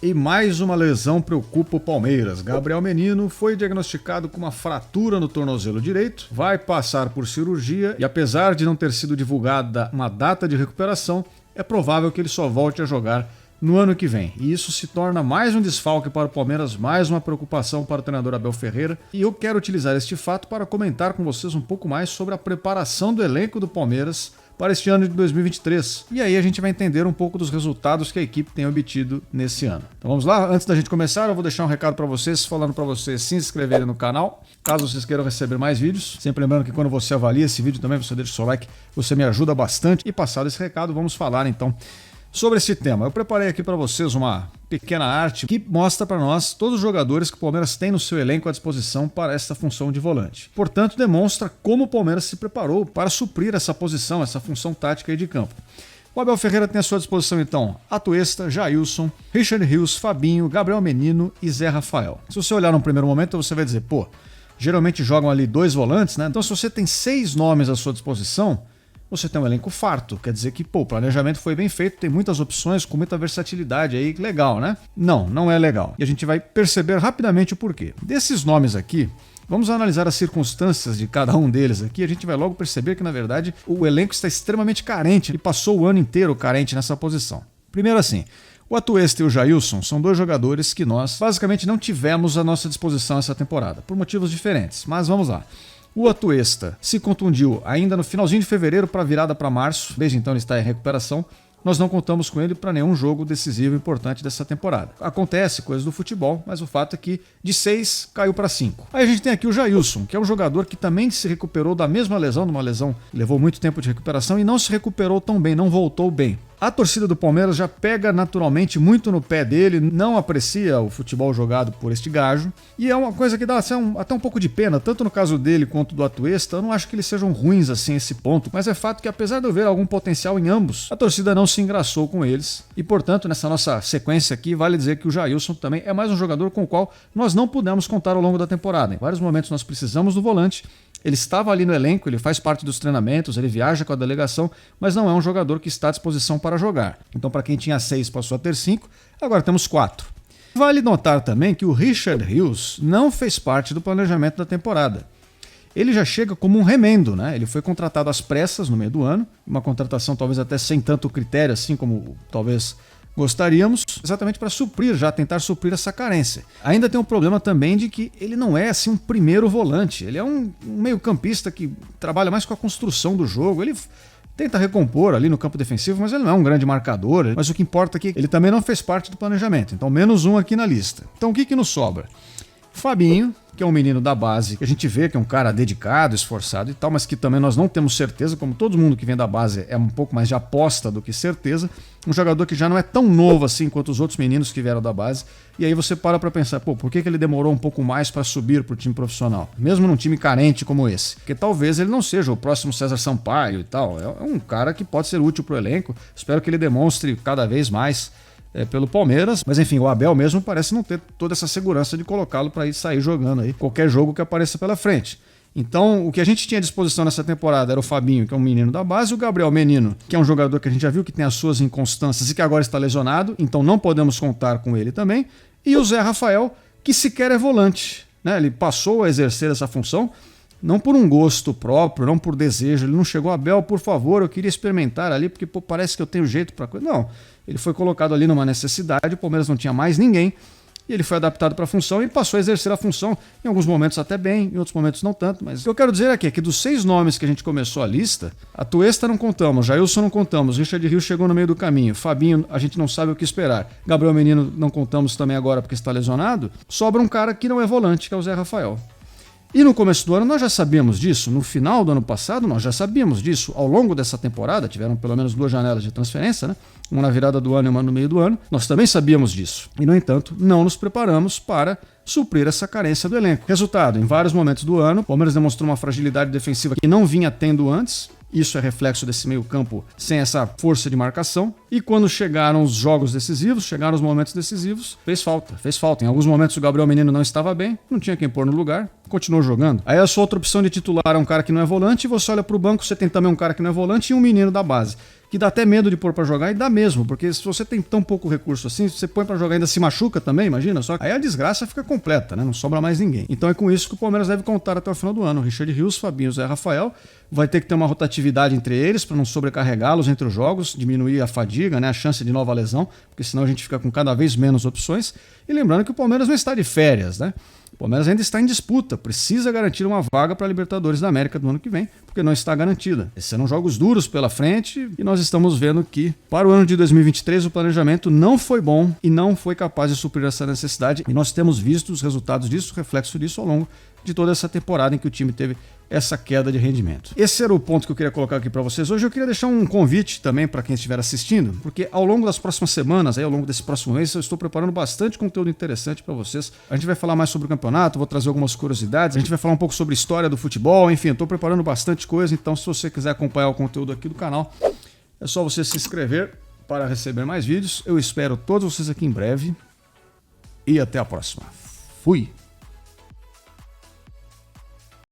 E mais uma lesão preocupa o Palmeiras. Gabriel Menino foi diagnosticado com uma fratura no tornozelo direito, vai passar por cirurgia e apesar de não ter sido divulgada uma data de recuperação, é provável que ele só volte a jogar no ano que vem. E isso se torna mais um desfalque para o Palmeiras, mais uma preocupação para o treinador Abel Ferreira. E eu quero utilizar este fato para comentar com vocês um pouco mais sobre a preparação do elenco do Palmeiras para este ano de 2023. E aí a gente vai entender um pouco dos resultados que a equipe tem obtido nesse ano. Então vamos lá? Antes da gente começar, eu vou deixar um recado para vocês, falando para vocês se inscreverem no canal, caso vocês queiram receber mais vídeos. Sempre lembrando que quando você avalia esse vídeo também, você deixa o seu like, você me ajuda bastante. E passado esse recado, vamos falar então sobre esse tema. Eu preparei aqui para vocês uma pequena arte que mostra para nós todos os jogadores que o Palmeiras tem no seu elenco à disposição para essa função de volante. Portanto, demonstra como o Palmeiras se preparou para suprir essa posição, essa função tática aí de campo. O Abel Ferreira tem à sua disposição então Atuesta, Jailson, Richard Rios, Fabinho, Gabriel Menino e Zé Rafael. Se você olhar no primeiro momento, você vai dizer, pô, geralmente jogam ali 2 volantes, né? Então se você tem 6 nomes à sua disposição, você tem um elenco farto, quer dizer que o planejamento foi bem feito, tem muitas opções, com muita versatilidade aí, legal, né? Não, não é legal. E a gente vai perceber rapidamente o porquê. Desses nomes aqui, vamos analisar as circunstâncias de cada um deles aqui, a gente vai logo perceber que, na verdade, o elenco está extremamente carente e passou o ano inteiro carente nessa posição. Primeiro assim, o Atuesta e o Jailson são 2 jogadores que nós basicamente não tivemos à nossa disposição essa temporada, por motivos diferentes, mas vamos lá. O Atuesta se contundiu ainda no finalzinho de fevereiro para a virada para março, desde então ele está em recuperação. Nós não contamos com ele para nenhum jogo decisivo importante dessa temporada. Acontece, coisas do futebol, mas o fato é que de 6 caiu para 5. Aí a gente tem aqui o Jailson, que é um jogador que também se recuperou da mesma lesão, numa lesão que levou muito tempo de recuperação e não se recuperou tão bem, não voltou bem. A torcida do Palmeiras já pega naturalmente muito no pé dele, não aprecia o futebol jogado por este gajo, e é uma coisa que dá assim, até um pouco de pena, tanto no caso dele quanto do Atuesta. Eu não acho que eles sejam ruins assim esse ponto, mas é fato que apesar de eu ver algum potencial em ambos, a torcida não se engraçou com eles, e portanto nessa nossa sequência aqui vale dizer que o Jailson também é mais um jogador com o qual nós não pudemos contar ao longo da temporada. Em vários momentos nós precisamos do volante. Ele estava ali no elenco, ele faz parte dos treinamentos, ele viaja com a delegação, mas não é um jogador que está à disposição para jogar. Então, para quem tinha 6, passou a ter 5, agora temos 4. Vale notar também que o Richard Rios não fez parte do planejamento da temporada. Ele já chega como um remendo, né? Ele foi contratado às pressas no meio do ano, uma contratação talvez até sem tanto critério assim como talvez gostaríamos, exatamente para tentar suprir essa carência. Ainda tem um problema também de que ele não é assim um primeiro volante, ele é um meio-campista que trabalha mais com a construção do jogo, ele tenta recompor ali no campo defensivo, mas ele não é um grande marcador, mas o que importa é que ele também não fez parte do planejamento, então menos um aqui na lista. Então o que nos sobra? Fabinho, que é um menino da base, que a gente vê que é um cara dedicado, esforçado e tal, mas que também nós não temos certeza, como todo mundo que vem da base é um pouco mais de aposta do que certeza, um jogador que já não é tão novo assim quanto os outros meninos que vieram da base, e aí você para pensar, por que ele demorou um pouco mais para subir para o time profissional, mesmo num time carente como esse? Porque talvez ele não seja o próximo César Sampaio e tal, é um cara que pode ser útil para o elenco, espero que ele demonstre cada vez mais pelo Palmeiras, mas enfim, o Abel mesmo parece não ter toda essa segurança de colocá-lo para ir sair jogando aí qualquer jogo que apareça pela frente. Então, o que a gente tinha à disposição nessa temporada era o Fabinho, que é um menino da base, o Gabriel Menino, que é um jogador que a gente já viu que tem as suas inconstâncias e que agora está lesionado, então não podemos contar com ele também, e o Zé Rafael, que sequer é volante, né? Ele passou a exercer essa função, não por um gosto próprio, não por desejo, ele não chegou, Abel, por favor, eu queria experimentar ali, porque parece que eu tenho jeito para coisa. Não, ele foi colocado ali numa necessidade, o Palmeiras não tinha mais ninguém, e ele foi adaptado para a função e passou a exercer a função, em alguns momentos até bem, em outros momentos não tanto, mas o que eu quero dizer aqui é que dos 6 nomes que a gente começou a lista, Atuesta não contamos, Jailson não contamos, Richard Rios chegou no meio do caminho, Fabinho a gente não sabe o que esperar, Gabriel Menino não contamos também agora porque está lesionado, sobra um cara que não é volante, que é o Zé Rafael. E no começo do ano nós já sabíamos disso, no final do ano passado nós já sabíamos disso, ao longo dessa temporada, tiveram pelo menos 2 janelas de transferência, né? Uma na virada do ano e uma no meio do ano, nós também sabíamos disso. E no entanto, não nos preparamos para suprir essa carência do elenco. Resultado, em vários momentos do ano, o Palmeiras demonstrou uma fragilidade defensiva que não vinha tendo antes, isso é reflexo desse meio campo sem essa força de marcação. E quando chegaram os jogos decisivos, chegaram os momentos decisivos, fez falta. Em alguns momentos o Gabriel Menino não estava bem, não tinha quem pôr no lugar. continuou jogando. Aí a sua outra opção de titular é um cara que não é volante, e você olha pro banco, você tem também um cara que não é volante e um menino da base. Que dá até medo de pôr pra jogar, e dá mesmo, porque se você tem tão pouco recurso assim, se você põe pra jogar e ainda se machuca também, imagina só, aí a desgraça fica completa, né? Não sobra mais ninguém. Então é com isso que o Palmeiras deve contar até o final do ano. Richard Rios, Fabinho, Zé Rafael, vai ter que ter uma rotatividade entre eles para não sobrecarregá-los entre os jogos, diminuir a fadiga, né? A chance de nova lesão, porque senão a gente fica com cada vez menos opções. E lembrando que o Palmeiras não está de férias, né? O Palmeiras ainda está em disputa, precisa garantir uma vaga para a Libertadores da América do ano que vem, porque não está garantida. Esses serão jogos duros pela frente e nós estamos vendo que para o ano de 2023 o planejamento não foi bom e não foi capaz de suprir essa necessidade, e nós temos visto os resultados disso, reflexo disso ao longo de toda essa temporada em que o time teve essa queda de rendimento. Esse era o ponto que eu queria colocar aqui para vocês. Hoje eu queria deixar um convite também para quem estiver assistindo, porque ao longo das próximas semanas, aí, ao longo desse próximo mês, eu estou preparando bastante conteúdo interessante para vocês. A gente vai falar mais sobre o campeonato, vou trazer algumas curiosidades, a gente vai falar um pouco sobre história do futebol, enfim, eu estou preparando bastante coisa, então se você quiser acompanhar o conteúdo aqui do canal, é só você se inscrever para receber mais vídeos. Eu espero todos vocês aqui em breve e até a próxima. Fui!